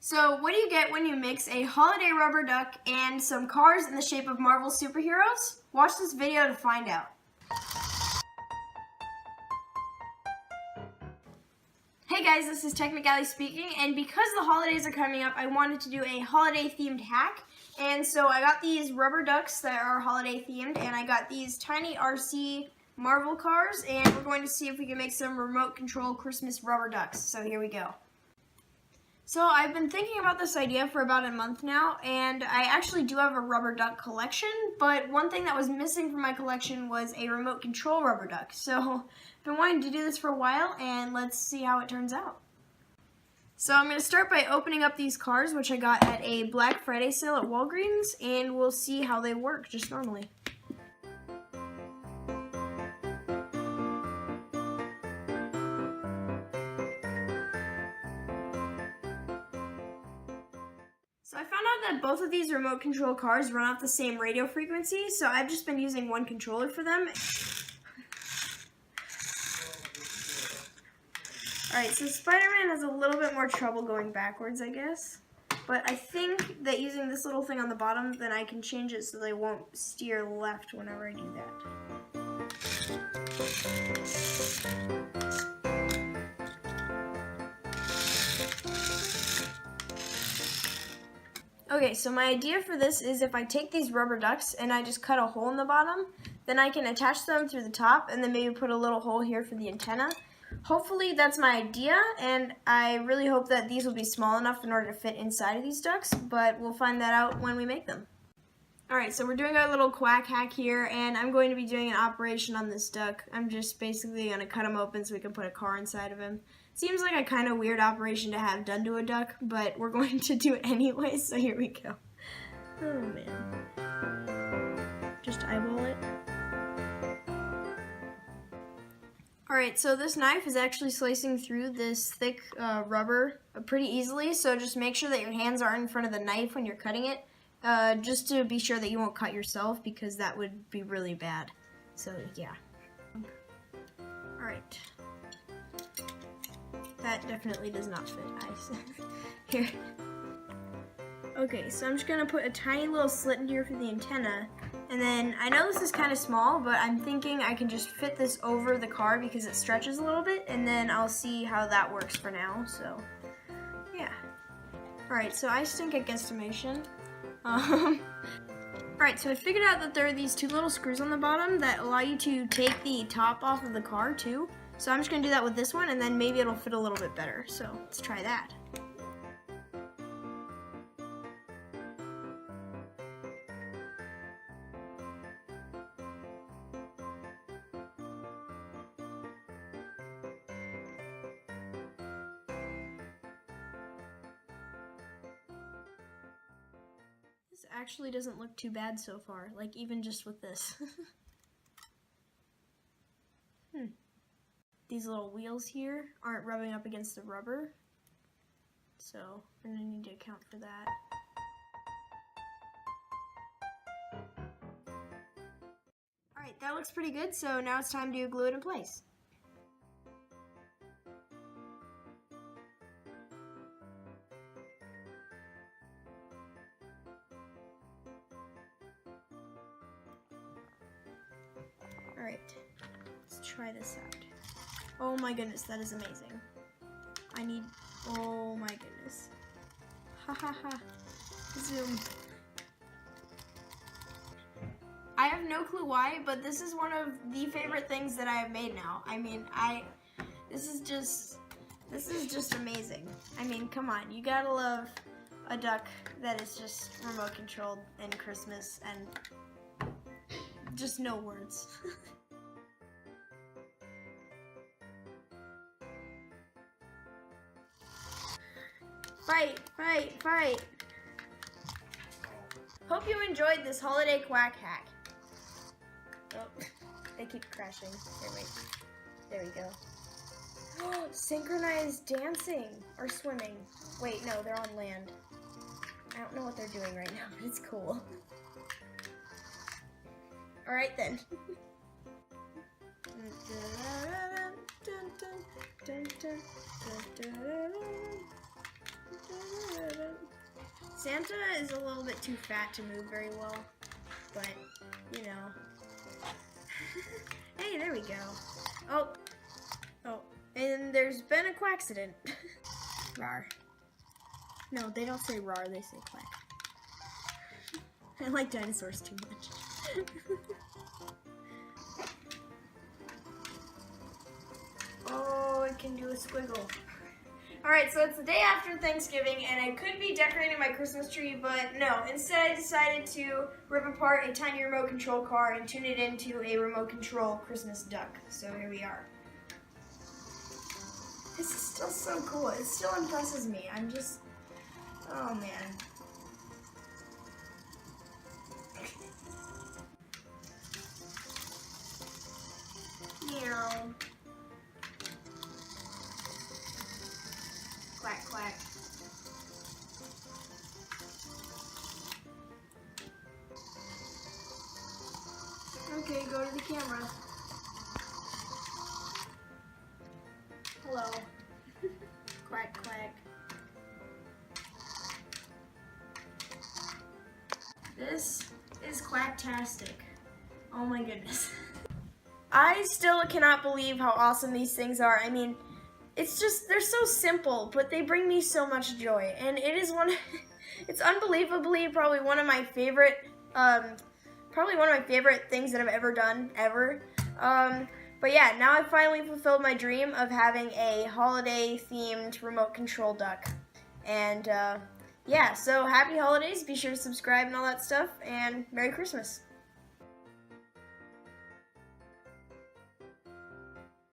So what do you get when you mix a holiday rubber duck and some cars in the shape of Marvel superheroes? Watch this video to find out. Hey guys, this is Tech-nic-Allie speaking, and because the holidays are coming up, I wanted to do a holiday themed hack. And so I got these rubber ducks that are holiday themed, and I got these tiny RC Marvel cars, and we're going to see if we can make some remote control Christmas rubber ducks. So here we go. So I've been thinking about this idea for about a month now, and I actually do have a rubber duck collection, but one thing that was missing from my collection was a remote control rubber duck. So I've been wanting to do this for a while, and let's see how it turns out. So I'm going to start by opening up these cars, which I got at a Black Friday sale at Walgreens, and we'll see how they work just normally. So I found out that both of these remote control cars run off the same radio frequency, so I've just been using one controller for them. Alright, so Spider-Man has a little bit more trouble going backwards, I guess. But I think that using this little thing on the bottom, then I can change it so they won't steer left whenever I do that. Okay, so my idea for this is if I take these rubber ducks and I just cut a hole in the bottom, then I can attach them through the top and then maybe put a little hole here for the antenna. Hopefully that's my idea, and I really hope that these will be small enough in order to fit inside of these ducks, but we'll find that out when we make them. Alright, so we're doing our little Quack hack here, and I'm going to be doing an operation on this duck. I'm just basically going to cut him open so we can put a car inside of him. Seems like a kind of weird operation to have done to a duck, but we're going to do it anyway, so here we go. Oh man. Just eyeball it. Alright, so this knife is actually slicing through this thick rubber pretty easily, so just make sure that your hands aren't in front of the knife when you're cutting it, just to be sure that you won't cut yourself, because that would be really bad. So yeah. Alright. That definitely does not fit. Here. Okay, so I'm just going to put a tiny little slit in here for the antenna, and then I know this is kind of small, but I'm thinking I can just fit this over the car because it stretches a little bit, and then I'll see how that works for now, so yeah. Alright, so I stink at guesstimation. Alright, so I figured out that there are these two little screws on the bottom that allow you to take the top off of the car too. So I'm just going to do that with this one, and then maybe it'll fit a little bit better. So let's try that. This actually doesn't look too bad so far, like even just with this. These little wheels here aren't rubbing up against the rubber, so I'm going to need to account for that. Alright, that looks pretty good, so now it's time to glue it in place. Alright, let's try this out. Oh my goodness, that is amazing. Oh my goodness. Ha ha ha. Zoom. I have no clue why, but this is one of the favorite things that I have made now. I mean, this is just amazing. I mean, come on, you gotta love a duck that is just remote controlled in Christmas, and just no words. Fight, fight, fight. Hope you enjoyed this holiday Quack hack. Oh, they keep crashing. Here, wait. There we go. Oh, synchronized dancing or swimming. Wait, no, they're on land. I don't know what they're doing right now, but it's cool. Alright then. Dun, dun, dun, dun, dun, dun, dun, dun. Santa is a little bit too fat to move very well, but, you know. Hey, there we go. Oh, and there's been a quackcident. Rar. No, they don't say rar, they say quack. I like dinosaurs too much. Oh, it can do a squiggle. Alright, so it's the day after Thanksgiving, and I could be decorating my Christmas tree, but no. Instead, I decided to rip apart a tiny remote control car and tune it into a remote control Christmas duck. So here we are. This is still so cool. It still impresses me. I'm just... oh, man. Meow. Quack, quack. Okay, go to the camera. Hello. Quack, quack. This is quacktastic. Oh my goodness. I still cannot believe how awesome these things are. I mean, it's just, they're so simple, but they bring me so much joy. And it is it's unbelievably probably one of my favorite, things that I've ever done, ever. But yeah, now I've finally fulfilled my dream of having a holiday-themed remote control duck. And yeah, so happy holidays, be sure to subscribe and all that stuff, and Merry Christmas.